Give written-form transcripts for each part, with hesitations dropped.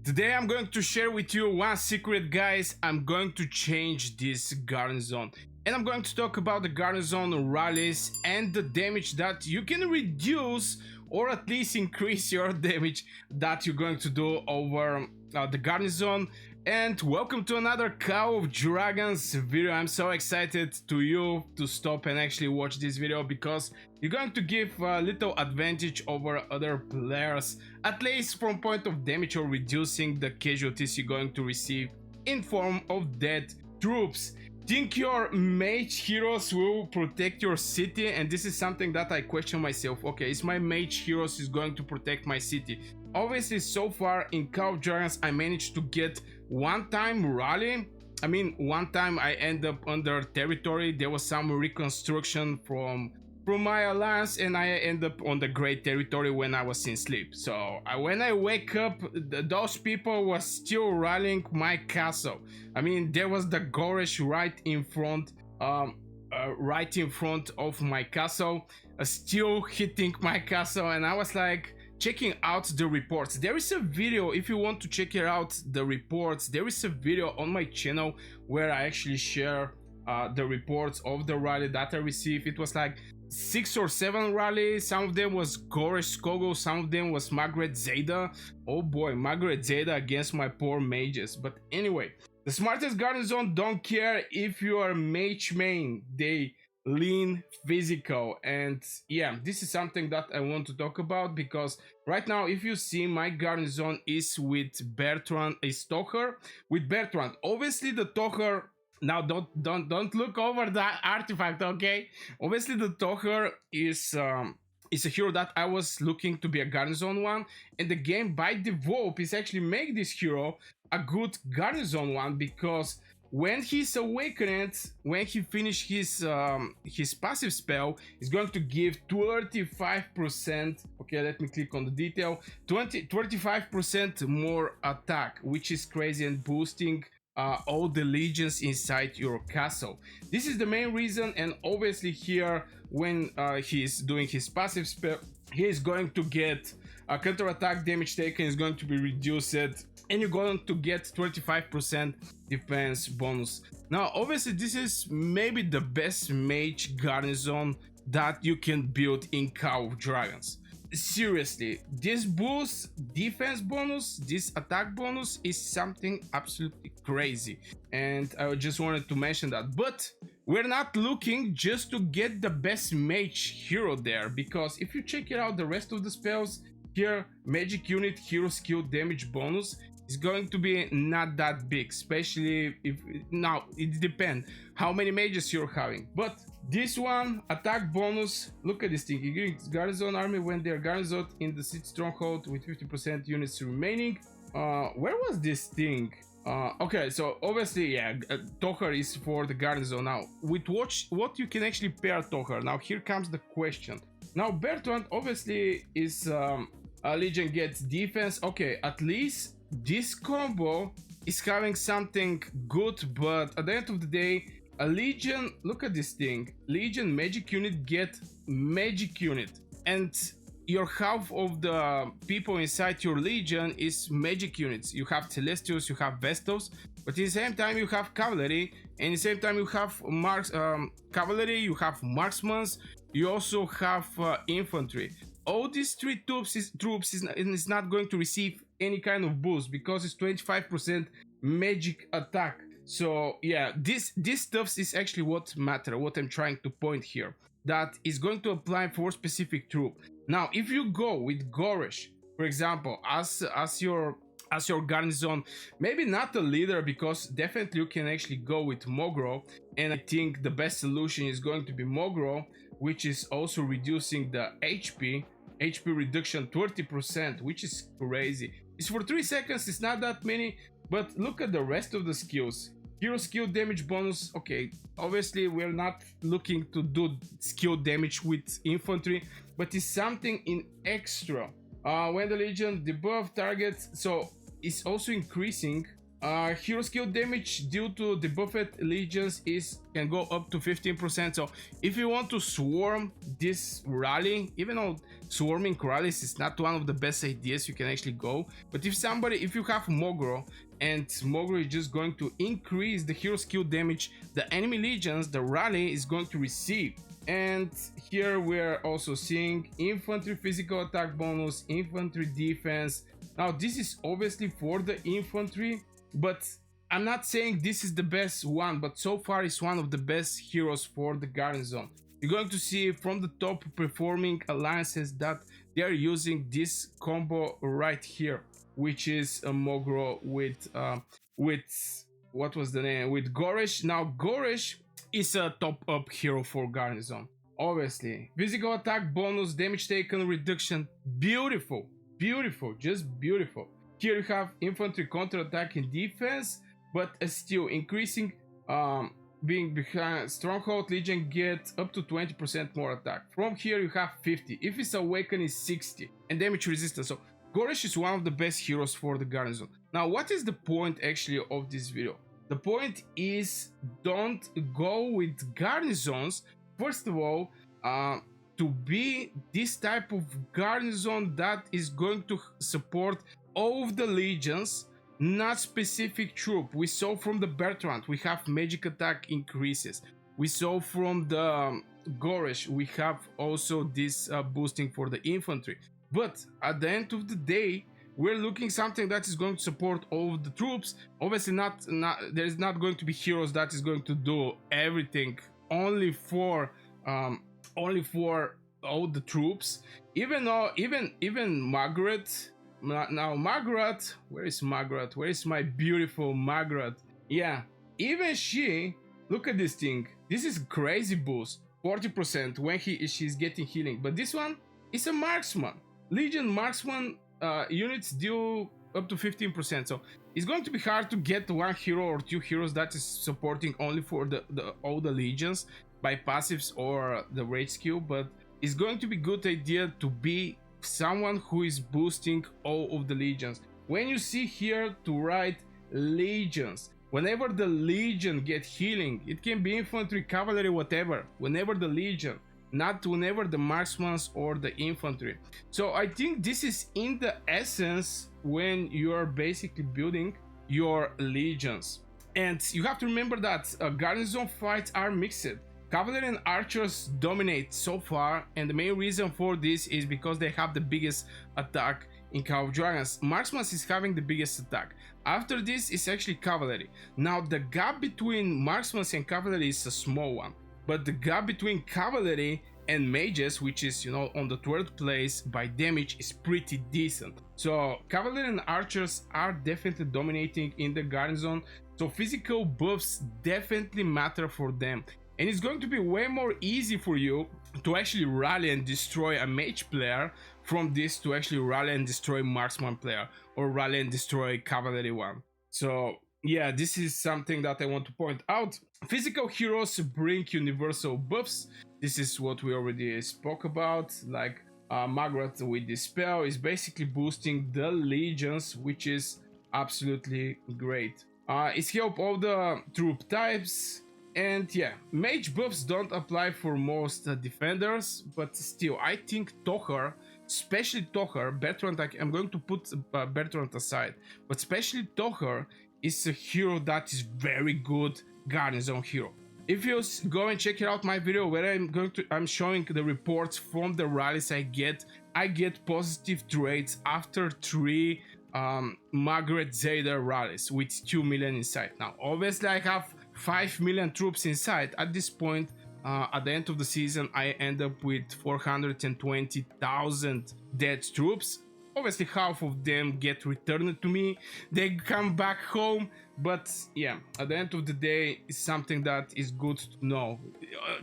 Today I'm going to share with you one secret, guys. I'm going to change this garnison and I'm going to talk about the garnison rallies and the damage that you can reduce or at least increase your damage that you're going to do over the garnison. And welcome to another Call of Dragons video. I'm so excited to you to stop and actually watch this video because you're going to give a little advantage over other players, at least from point of damage or reducing the casualties you're going to receive in form of dead troops. Think your mage heroes will protect your city? And this is something that I question myself. Okay, is my mage heroes is going to protect my city? Obviously, so far in Call of Dragons, I managed to get one time rally. I mean, one time I end up under territory. There was some reconstruction from my alliance and I end up on the great territory when I was in sleep. So when I wake up, those people were still rallying my castle. I mean, there was the Goresh right in front of my castle, still hitting my castle, and I was like checking out the reports. There is a video, if you want to check it out, the reports, there is a video on my channel where I actually share the reports of the rally that I received. It was like 6 or 7 rallies. Some of them was Goresh Skogo, some of them was Margaret Zeta. Oh boy, Margaret Zeta against my poor mages. But anyway, the smartest garnison don't care if you are mage main, they lean physical. And yeah, this is something that I want to talk about because right now, if you see, my garnison is with Bertrand, a Tocher with Bertrand. Obviously the Tocher, now don't look over that artifact, okay? Obviously the Tocher is a hero that I was looking to be a garnison one, and the game by default is actually make this hero a good garnison one because when he's awakened, when he finish his passive spell, he's going to give 25%. Okay, let me click on the detail. 25% more attack, which is crazy, and boosting all the legions inside your castle. This is the main reason. And obviously here, when he's doing his passive spell, he is going to get a counter attack damage taken is going to be reduced, and you're going to get 25% defense bonus. Now obviously this is maybe the best mage garnison that you can build in Call of Dragons. Seriously, this boost defense bonus, this attack bonus is something absolutely crazy, and I just wanted to mention that. But we're not looking just to get the best mage hero there, because if you check it out, the rest of the spells here, magic unit hero skill damage bonus is going to be not that big, especially if now it depends how many mages you're having. But this one, attack bonus, look at this thing. It gives garrison army when they're garrisoned in the city stronghold with 50% units remaining. Where was this thing? Okay, so obviously, yeah, Tocher is for the garnison. Now, with what you can actually pair Tocher. Now, here comes the question. Now, Bertrand obviously is a legion gets defense. Okay, at least this combo is having something good, but at the end of the day, a legion, look at this thing, legion magic unit get magic unit, and your half of the people inside your legion is magic units. You have celestials, you have vestals, but at the same time you have cavalry, and at the same time you have cavalry, you have marksmen, you also have infantry. All these three troops is not going to receive any kind of boost because it's 25% magic attack. So yeah, this stuff is actually what matter, what I'm trying to point here, that is going to apply for specific troop. Now if you go with Goresh, for example, as your garnison, maybe not a leader, because definitely you can actually go with Mogro, and I think the best solution is going to be Mogro, which is also reducing the HP reduction 20%, which is crazy. It's for 3 seconds, it's not that many, but look at the rest of the skills. Hero skill damage bonus. Okay, obviously we're not looking to do skill damage with infantry, but it's something in extra. When the legion debuff targets, so it's also increasing. Hero skill damage due to debuffed legions can go up to 15%. So if you want to swarm this rally, even though swarming rallies is not one of the best ideas you can actually go. But if you have Mogro, and Mogro is just going to increase the hero skill damage the enemy legions, the rally is going to receive. And here we're also seeing infantry physical attack bonus, infantry defense. Now this is obviously for the infantry, but I'm not saying this is the best one, but so far it's one of the best heroes for the garrison. You're going to see from the top performing alliances that they are using this combo right here, which is a Mogro with what was the name, with Goresh. Now Goresh is a top up hero for garrison. Obviously, physical attack bonus, damage taken reduction, beautiful, just beautiful. Here you have infantry counter attack and defense, but still increasing. Being behind stronghold legion get up to 20% more attack. From here you have 50. If it's awakened, is 60, and damage resistance. So Goresh is one of the best heroes for the garrison. Now, what is the point actually of this video? The point is, don't go with garrisons. First of all, to be this type of garrison that is going to support all of the legions, not specific troop. We saw from the Bertrand we have magic attack increases. We saw from the Goresh we have also this boosting for the infantry. But at the end of the day, we're looking something that is going to support all of the troops. Obviously, there's not going to be heroes that is going to do everything only for all the troops. Even Margaret. Now Margaret, where is Margaret? Where is my beautiful Margaret? Yeah, even she, look at this thing. This is crazy boost, 40% when she's getting healing. But this one is a marksman. Legion marksman units deal up to 15%. So it's going to be hard to get one hero or two heroes that is supporting only for all the legions by passives or the rage skill. But it's going to be good idea to be someone who is boosting all of the legions. When you see here to write legions, whenever the legion get healing, it can be infantry, cavalry, whatever, whenever the legion, not whenever the marksmen or the infantry. So I think this is in the essence when you are basically building your legions. And you have to remember that garrison fights are mixed. Cavalry and archers dominate so far, and the main reason for this is because they have the biggest attack in Call of Dragons. Marksman is having the biggest attack. After this is actually cavalry. Now the gap between marksmen and cavalry is a small one, but the gap between cavalry and mages, which is on the third place by damage, is pretty decent. So cavalry and archers are definitely dominating in the garrison, so physical buffs definitely matter for them. And it's going to be way more easy for you to actually rally and destroy a mage player from this to actually rally and destroy marksman player or rally and destroy cavalry one. So yeah, this is something that I want to point out. Physical heroes bring universal buffs. This is what we already spoke about. Like Margaret with this spell is basically boosting the legions, which is absolutely great. It's help all the troop types. And yeah, mage buffs don't apply for most defenders, but still, I think Tohar, especially Tohar, Bertrand, I'm going to put Bertrand aside, but especially Tohar is a hero that is very good garrison hero. If you go and check out my video where I'm showing the reports from the rallies I get positive trades after 3 Margaret Zayda rallies with 2 million inside. Now, obviously, I have 5 million troops inside. At this point, at the end of the season, I end up with 420,000 dead troops. Obviously, half of them get returned to me. They come back home. But yeah, at the end of the day, it's something that is good to know.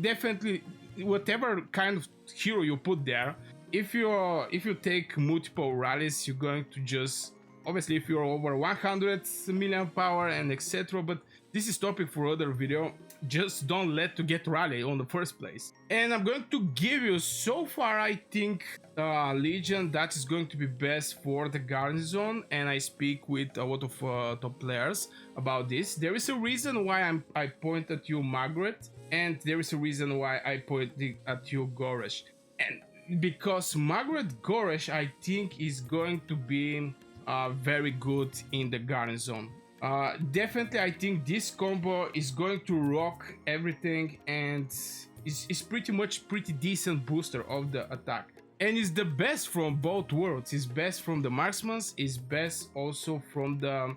Definitely, whatever kind of hero you put there, if you take multiple rallies, you're going to just, obviously, if you're over 100 million power and etc. But this is topic for other video. Just don't let to get rally on the first place. And I'm going to give you, so far I think, Legion that is going to be best for the garrison, and I speak with a lot of top players about this. There is a reason why I point at you Margaret, and there is a reason why I point at you Goresh. And because Margaret Goresh, I think, is going to be very good in the Garnison. Definitely, I think this combo is going to rock everything, and is pretty much pretty decent booster of the attack. And it's the best from both worlds. It's best from the marksmans, it's best also from the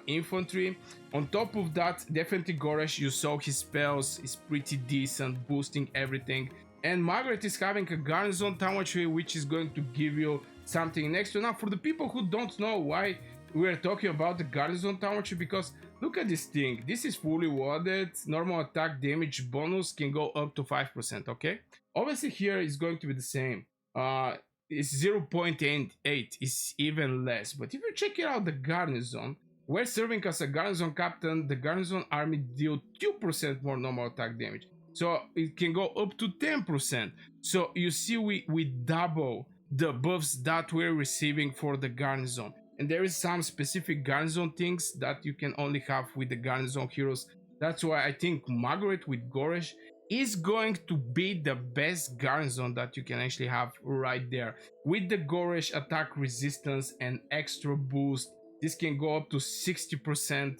infantry. On top of that, definitely Goresh, you saw his spells is pretty decent, boosting everything. And Margaret is having a Garnison Tamagotchi, which is going to give you something extra. Now, for the people who don't know why we're talking about the Garnison Tamagotchi, because look at this thing. This is fully worded. Normal attack damage bonus can go up to 5%, okay? Obviously here is going to be the same. It's 0.8, is even less. But if you check it out, the Garnison, while serving as a Garnison captain, the Garnison army deal 2% more normal attack damage. So it can go up to 10%. So you see we double the buffs that we're receiving for the Garnison. And there is some specific Garnison things that you can only have with the Garnison heroes. That's why I think Margaret with Goresh is going to be the best Garnison that you can actually have right there. With the Goresh attack resistance and extra boost, this can go up to 60%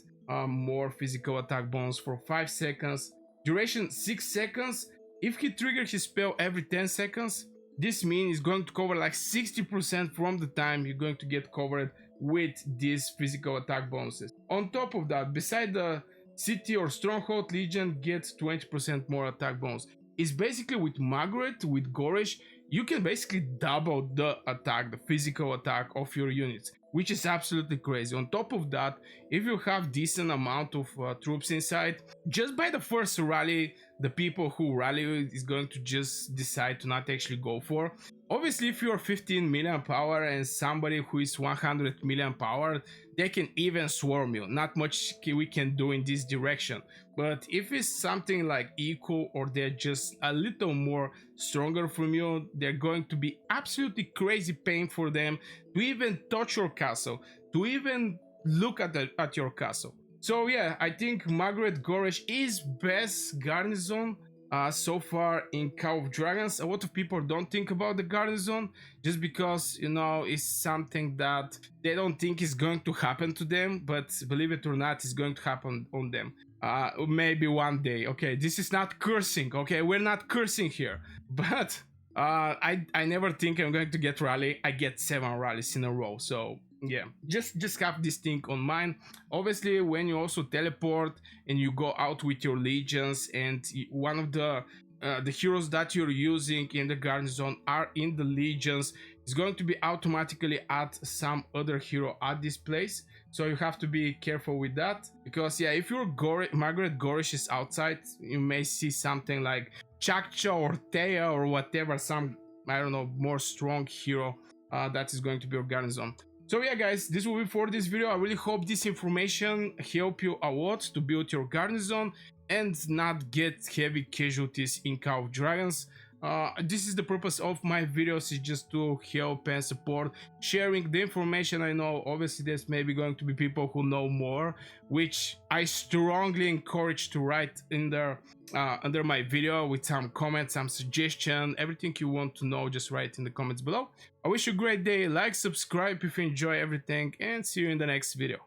more physical attack bonus for 5 seconds. Duration 6 seconds. If he triggers his spell every 10 seconds, this means he's going to cover like 60% from the time you're going to get covered with these physical attack bonuses. On top of that, beside the City or Stronghold, Legion gets 20% more attack bonus. It's basically with Margaret, with Goresh, you can basically double the attack, the physical attack of your units, which is absolutely crazy. On top of that, if you have decent amount of troops inside, just by the first rally, the people who rally is going to just decide to not actually go for. Obviously, if you're 15 million power and somebody who is 100 million power, they can even swarm you. Not much we can do in this direction. But if it's something like equal or they're just a little more stronger from you, they're going to be absolutely crazy pain for them to even touch your castle, to even look at your castle. So yeah, I think Margaret Goresh is best Garnison so far in Call of Dragons. A lot of people don't think about the Garnison just because, you know, it's something that they don't think is going to happen to them, but believe it or not, it's going to happen on them. Maybe one day. Okay, this is not cursing, okay? We're not cursing here. But I never think I'm going to get rally. I get 7 rallies in a row, so yeah, just have this thing on mind. Obviously, when you also teleport and you go out with your legions, and one of the heroes that you're using in the Garnison are in the legions, is going to be automatically at some other hero at this place. So you have to be careful with that, because yeah, if your Margaret Goresh is outside, you may see something like Chakcha or Thea or whatever, some, I don't know, more strong hero that is going to be your Garnison. So yeah guys, this will be for this video. I really hope this information help you a lot to build your Garnison and not get heavy casualties in Call of Dragons. This is the purpose of my videos, is just to help and support sharing the information. I know obviously there's maybe going to be people who know more, which I strongly encourage to write in there under my video with some comments, some suggestion, everything you want to know, just write in the comments below. I wish you a great day, like, subscribe if you enjoy everything, and see you in the next video.